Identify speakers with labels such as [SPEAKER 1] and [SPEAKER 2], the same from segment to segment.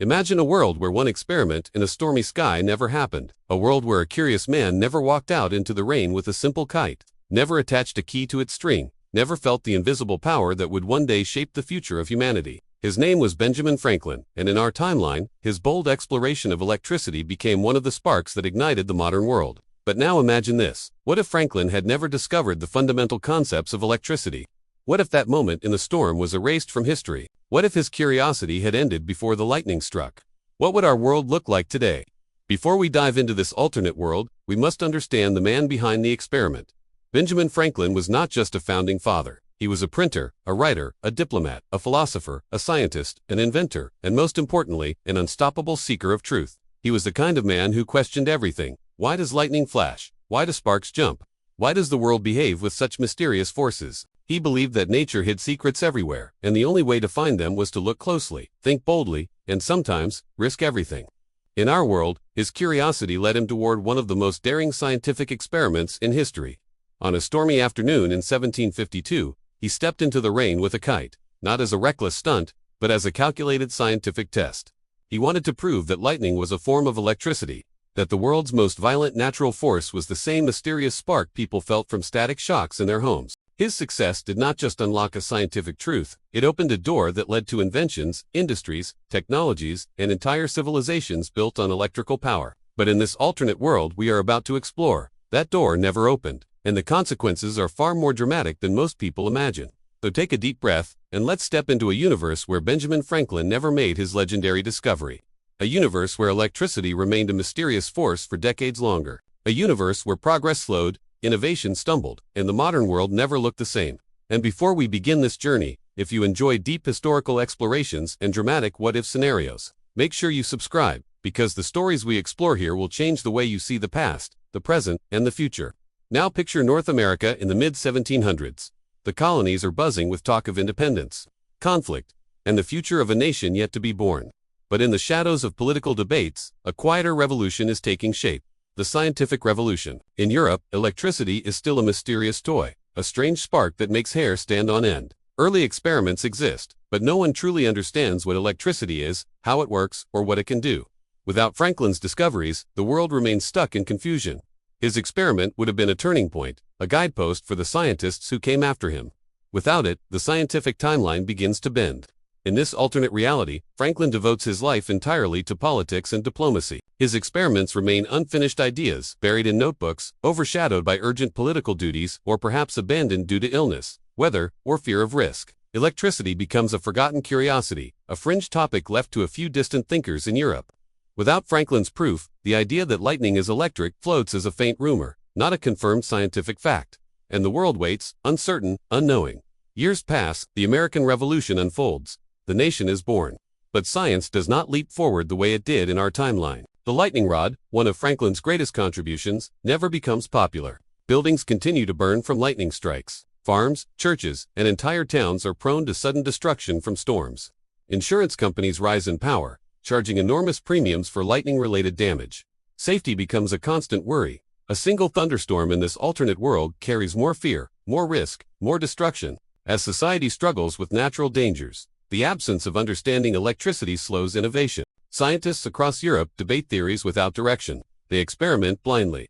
[SPEAKER 1] Imagine a world where one experiment in a stormy sky never happened. A world where a curious man never walked out into the rain with a simple kite, never attached a key to its string, never felt the invisible power that would one day shape the future of humanity. His name was Benjamin Franklin, and in our timeline, his bold exploration of electricity became one of the sparks that ignited the modern world. But now imagine this. What if Franklin had never discovered the fundamental concepts of electricity? What if that moment in the storm was erased from history? What if his curiosity had ended before the lightning struck? What would our world look like today? Before we dive into this alternate world, we must understand the man behind the experiment. Benjamin Franklin was not just a founding father. He was a printer, a writer, a diplomat, a philosopher, a scientist, an inventor, and most importantly, an unstoppable seeker of truth. He was the kind of man who questioned everything. Why does lightning flash? Why do sparks jump? Why does the world behave with such mysterious forces? He believed that nature hid secrets everywhere, and the only way to find them was to look closely, think boldly, and sometimes, risk everything. In our world, his curiosity led him toward one of the most daring scientific experiments in history. On a stormy afternoon in 1752, he stepped into the rain with a kite, not as a reckless stunt, but as a calculated scientific test. He wanted to prove that lightning was a form of electricity, that the world's most violent natural force was the same mysterious spark people felt from static shocks in their homes. His success did not just unlock a scientific truth, it opened a door that led to inventions, industries, technologies, and entire civilizations built on electrical power. But in this alternate world we are about to explore, that door never opened, and the consequences are far more dramatic than most people imagine. So take a deep breath, and let's step into a universe where Benjamin Franklin never made his legendary discovery. A universe where electricity remained a mysterious force for decades longer. A universe where progress slowed, innovation stumbled, and the modern world never looked the same. And before we begin this journey, if you enjoy deep historical explorations and dramatic what-if scenarios, make sure you subscribe, because the stories we explore here will change the way you see the past, the present, and the future. Now picture North America in the mid-1700s. The colonies are buzzing with talk of independence, conflict, and the future of a nation yet to be born. But in the shadows of political debates, a quieter revolution is taking shape. The scientific revolution. In Europe, electricity is still a mysterious toy, a strange spark that makes hair stand on end. Early experiments exist, but no one truly understands what electricity is, how it works, or what it can do. Without Franklin's discoveries, the world remains stuck in confusion. His experiment would have been a turning point, a guidepost for the scientists who came after him. Without it, the scientific timeline begins to bend. In this alternate reality, Franklin devotes his life entirely to politics and diplomacy. His experiments remain unfinished ideas, buried in notebooks, overshadowed by urgent political duties, or perhaps abandoned due to illness, weather, or fear of risk. Electricity becomes a forgotten curiosity, a fringe topic left to a few distant thinkers in Europe. Without Franklin's proof, the idea that lightning is electric floats as a faint rumor, not a confirmed scientific fact. And the world waits, uncertain, unknowing. Years pass, the American Revolution unfolds. The nation is born. But science does not leap forward the way it did in our timeline. The lightning rod, one of Franklin's greatest contributions, never becomes popular. Buildings continue to burn from lightning strikes. Farms, churches, and entire towns are prone to sudden destruction from storms. Insurance companies rise in power, charging enormous premiums for lightning-related damage. Safety becomes a constant worry. A single thunderstorm in this alternate world carries more fear, more risk, more destruction. As society struggles with natural dangers, the absence of understanding electricity slows innovation. Scientists across Europe debate theories without direction. They experiment blindly.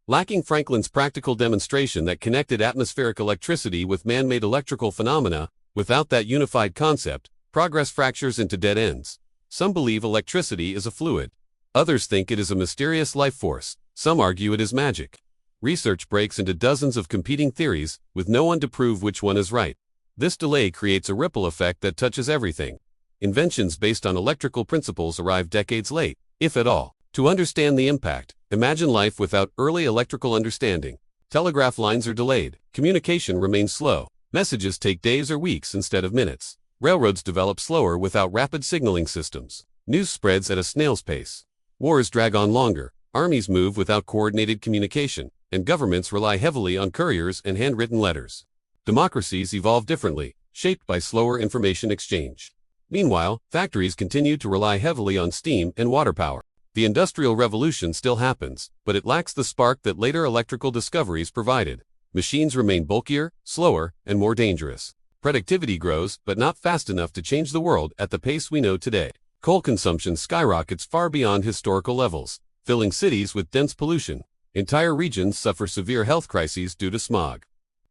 [SPEAKER 1] Lacking Franklin's practical demonstration that connected atmospheric electricity with man-made electrical phenomena, without that unified concept, progress fractures into dead ends. Some believe electricity is a fluid. Others think it is a mysterious life force. Some argue it is magic. Research breaks into dozens of competing theories, with no one to prove which one is right. This delay creates a ripple effect that touches everything. Inventions based on electrical principles arrive decades late, if at all. To understand the impact, imagine life without early electrical understanding. Telegraph lines are delayed. Communication remains slow. Messages take days or weeks instead of minutes. Railroads develop slower without rapid signaling systems. News spreads at a snail's pace. Wars drag on longer. Armies move without coordinated communication, and governments rely heavily on couriers and handwritten letters. Democracies evolve differently, shaped by slower information exchange. Meanwhile, factories continue to rely heavily on steam and water power. The Industrial Revolution still happens, but it lacks the spark that later electrical discoveries provided. Machines remain bulkier, slower, and more dangerous. Productivity grows, but not fast enough to change the world at the pace we know today. Coal consumption skyrockets far beyond historical levels, filling cities with dense pollution. Entire regions suffer severe health crises due to smog.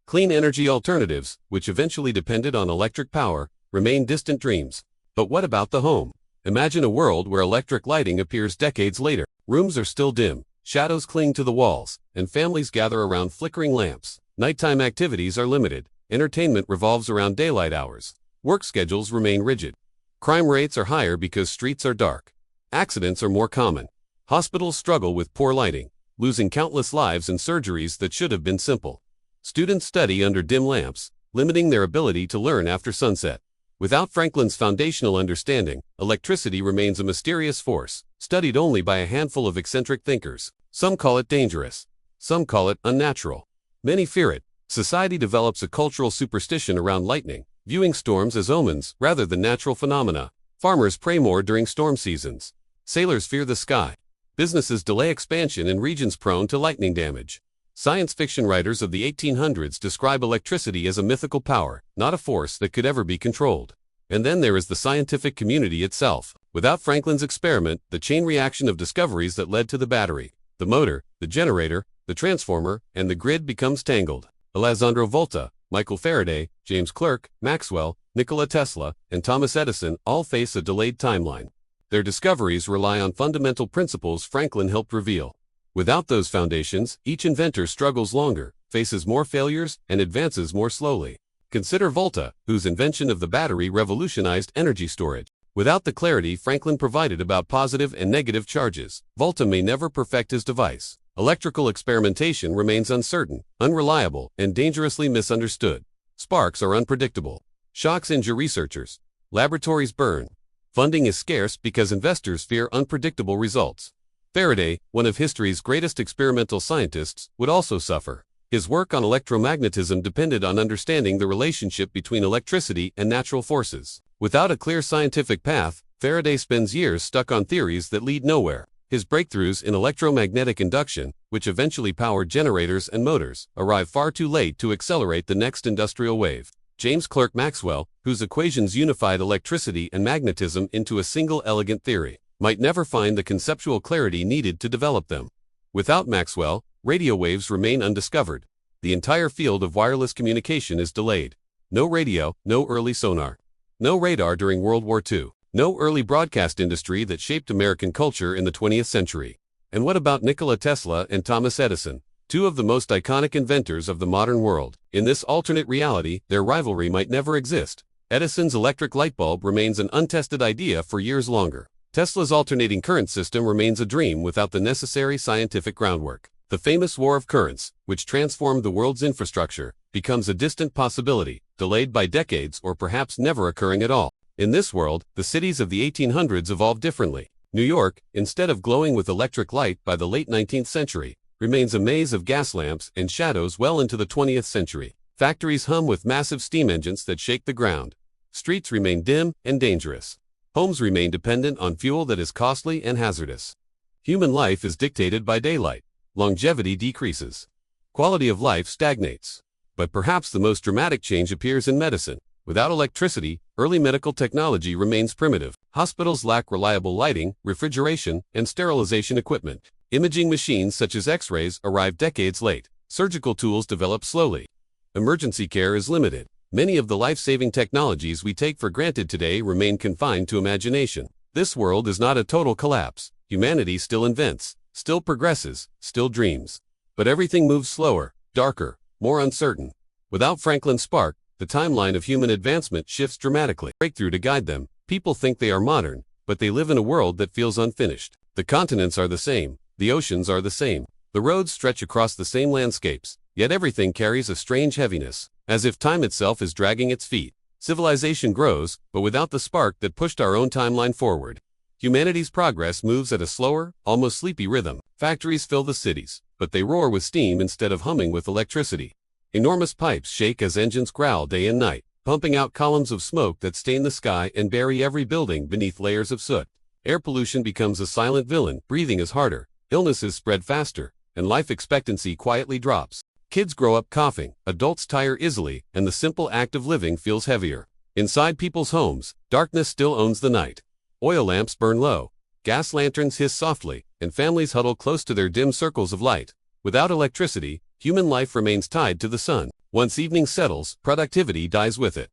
[SPEAKER 1] Clean energy alternatives, which eventually depended on electric power, remain distant dreams. But what about the home? Imagine a world where electric lighting appears decades later. Rooms are still dim, shadows cling to the walls, and families gather around flickering lamps. Nighttime activities are limited. Entertainment revolves around daylight hours. Work schedules remain rigid. Crime rates are higher because streets are dark. Accidents are more common. Hospitals struggle with poor lighting, losing countless lives and surgeries that should have been simple. Students study under dim lamps, limiting their ability to learn after sunset. Without Franklin's foundational understanding, electricity remains a mysterious force, studied only by a handful of eccentric thinkers. Some call it dangerous. Some call it unnatural. Many fear it. Society develops a cultural superstition around lightning, viewing storms as omens rather than natural phenomena. Farmers pray more during storm seasons. Sailors fear the sky. Businesses delay expansion in regions prone to lightning damage. Science fiction writers of the 1800s describe electricity as a mythical power, not a force that could ever be controlled. And then there is the scientific community itself. Without Franklin's experiment, the chain reaction of discoveries that led to the battery, the motor, the generator, the transformer, and the grid becomes tangled. Alessandro Volta, Michael Faraday, James Clerk, Maxwell, Nikola Tesla, and Thomas Edison all face a delayed timeline. Their discoveries rely on fundamental principles Franklin helped reveal. Without those foundations, each inventor struggles longer, faces more failures, and advances more slowly. Consider Volta, whose invention of the battery revolutionized energy storage. Without the clarity Franklin provided about positive and negative charges, Volta may never perfect his device. Electrical experimentation remains uncertain, unreliable, and dangerously misunderstood. Sparks are unpredictable. Shocks injure researchers. Laboratories burn. Funding is scarce because investors fear unpredictable results. Faraday, one of history's greatest experimental scientists, would also suffer. His work on electromagnetism depended on understanding the relationship between electricity and natural forces. Without a clear scientific path, Faraday spends years stuck on theories that lead nowhere. His breakthroughs in electromagnetic induction, which eventually powered generators and motors, arrive far too late to accelerate the next industrial wave. James Clerk Maxwell, whose equations unified electricity and magnetism into a single elegant theory, might never find the conceptual clarity needed to develop them. Without Maxwell, radio waves remain undiscovered. The entire field of wireless communication is delayed. No radio, no early sonar. No radar during World War II. No early broadcast industry that shaped American culture in the 20th century. And what about Nikola Tesla and Thomas Edison, two of the most iconic inventors of the modern world? In this alternate reality, their rivalry might never exist. Edison's electric light bulb remains an untested idea for years longer. Tesla's alternating current system remains a dream without the necessary scientific groundwork. The famous war of currents, which transformed the world's infrastructure, becomes a distant possibility, delayed by decades or perhaps never occurring at all. In this world, the cities of the 1800s evolved differently. New York, instead of glowing with electric light by the late 19th century, remains a maze of gas lamps and shadows well into the 20th century. Factories hum with massive steam engines that shake the ground. Streets remain dim and dangerous. Homes remain dependent on fuel that is costly and hazardous. Human life is dictated by daylight. Longevity decreases. Quality of life stagnates. But perhaps the most dramatic change appears in medicine. Without electricity, early medical technology remains primitive. Hospitals lack reliable lighting, refrigeration, and sterilization equipment. Imaging machines such as X-rays arrive decades late. Surgical tools develop slowly. Emergency care is limited. Many of the life-saving technologies we take for granted today remain confined to imagination. This world is not a total collapse. Humanity still invents, still progresses, still dreams. But everything moves slower, darker, more uncertain. Without Franklin's spark, the timeline of human advancement shifts dramatically. Breakthrough to guide them. People think they are modern, but they live in a world that feels unfinished. The continents are the same. The oceans are the same. The roads stretch across the same landscapes, yet everything carries a strange heaviness, as if time itself is dragging its feet. Civilization grows, but without the spark that pushed our own timeline forward. Humanity's progress moves at a slower, almost sleepy rhythm. Factories fill the cities, but they roar with steam instead of humming with electricity. Enormous pipes shake as engines growl day and night, pumping out columns of smoke that stain the sky and bury every building beneath layers of soot. Air pollution becomes a silent villain. Breathing is harder, illnesses spread faster, and life expectancy quietly drops. Kids grow up coughing, adults tire easily, and the simple act of living feels heavier. Inside people's homes, darkness still owns the night. Oil lamps burn low, gas lanterns hiss softly, and families huddle close to their dim circles of light. Without electricity, human life remains tied to the sun. Once evening settles, productivity dies with it.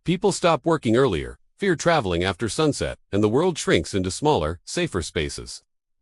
[SPEAKER 1] People stop working earlier, fear traveling after sunset, and the world shrinks into smaller, safer spaces.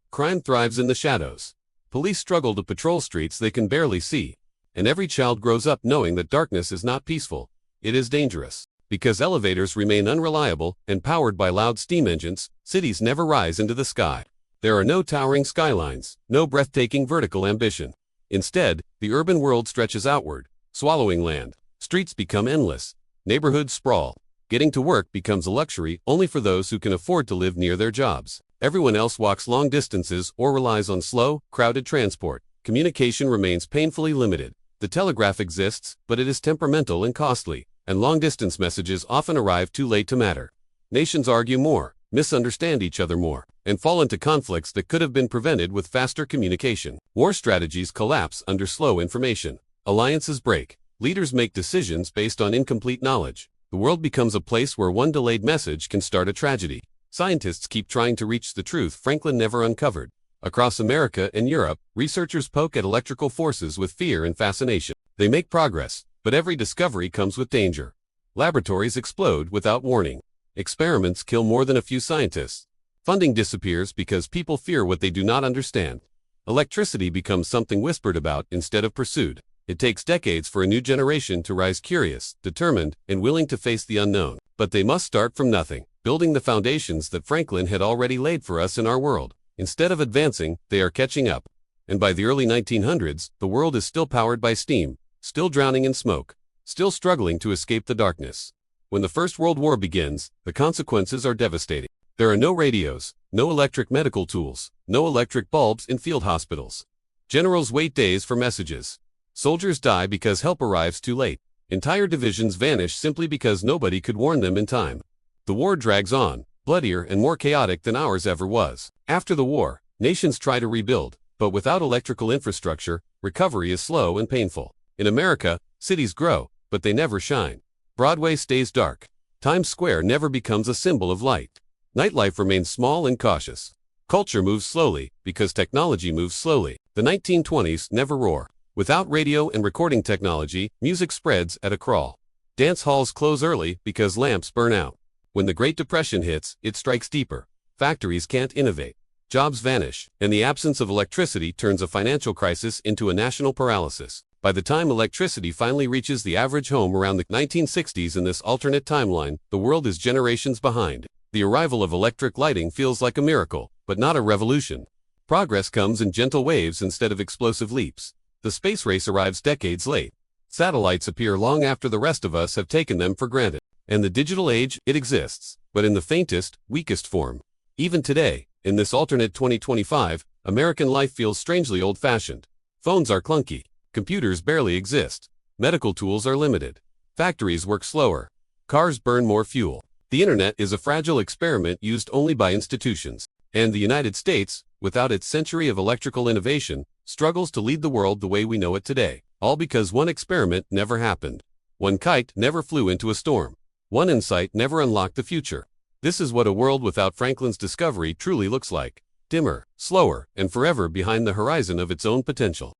[SPEAKER 1] Crime thrives in the shadows. Police struggle to patrol streets they can barely see. And every child grows up knowing that darkness is not peaceful. It is dangerous. Because elevators remain unreliable and powered by loud steam engines, cities never rise into the sky. There are no towering skylines, no breathtaking vertical ambition. Instead, the urban world stretches outward, swallowing land. Streets become endless. Neighborhoods sprawl. Getting to work becomes a luxury only for those who can afford to live near their jobs. Everyone else walks long distances or relies on slow, crowded transport. Communication remains painfully limited. The telegraph exists, but it is temperamental and costly, and long-distance messages often arrive too late to matter. Nations argue more, misunderstand each other more, and fall into conflicts that could have been prevented with faster communication. War strategies collapse under slow information. Alliances break. Leaders make decisions based on incomplete knowledge. The world becomes a place where one delayed message can start a tragedy. Scientists keep trying to reach the truth Franklin never uncovered. Across America and Europe, researchers poke at electrical forces with fear and fascination. They make progress, but every discovery comes with danger. Laboratories explode without warning. Experiments kill more than a few scientists. Funding disappears because people fear what they do not understand. Electricity becomes something whispered about instead of pursued. It takes decades for a new generation to rise curious, determined, and willing to face the unknown. But they must start from nothing, building the foundations that Franklin had already laid for us in our world. Instead of advancing, they are catching up. And by the early 1900s, the world is still powered by steam, still drowning in smoke, still struggling to escape the darkness. When the First World War begins, the consequences are devastating. There are no radios, no electric medical tools, no electric bulbs in field hospitals. Generals wait days for messages. Soldiers die because help arrives too late. Entire divisions vanish simply because nobody could warn them in time. The war drags on, bloodier and more chaotic than ours ever was. After the war, nations try to rebuild, but without electrical infrastructure, recovery is slow and painful. In America, cities grow, but they never shine. Broadway stays dark. Times Square never becomes a symbol of light. Nightlife remains small and cautious. Culture moves slowly, because technology moves slowly. The 1920s never roar. Without radio and recording technology, music spreads at a crawl. Dance halls close early because lamps burn out. When the Great Depression hits, it strikes deeper. Factories can't innovate. Jobs vanish, and the absence of electricity turns a financial crisis into a national paralysis. By the time electricity finally reaches the average home around the 1960s in this alternate timeline, the world is generations behind. The arrival of electric lighting feels like a miracle, but not a revolution. Progress comes in gentle waves instead of explosive leaps. The space race arrives decades late. Satellites appear long after the rest of us have taken them for granted. And the digital age, it exists, but in the faintest, weakest form. Even today, in this alternate 2025, American life feels strangely old-fashioned. Phones are clunky. Computers barely exist. Medical tools are limited. Factories work slower. Cars burn more fuel. The internet is a fragile experiment used only by institutions. And the United States, without its century of electrical innovation, struggles to lead the world the way we know it today. All because one experiment never happened. One kite never flew into a storm. One insight never unlocked the future. This is what a world without Franklin's discovery truly looks like. Dimmer, slower, and forever behind the horizon of its own potential.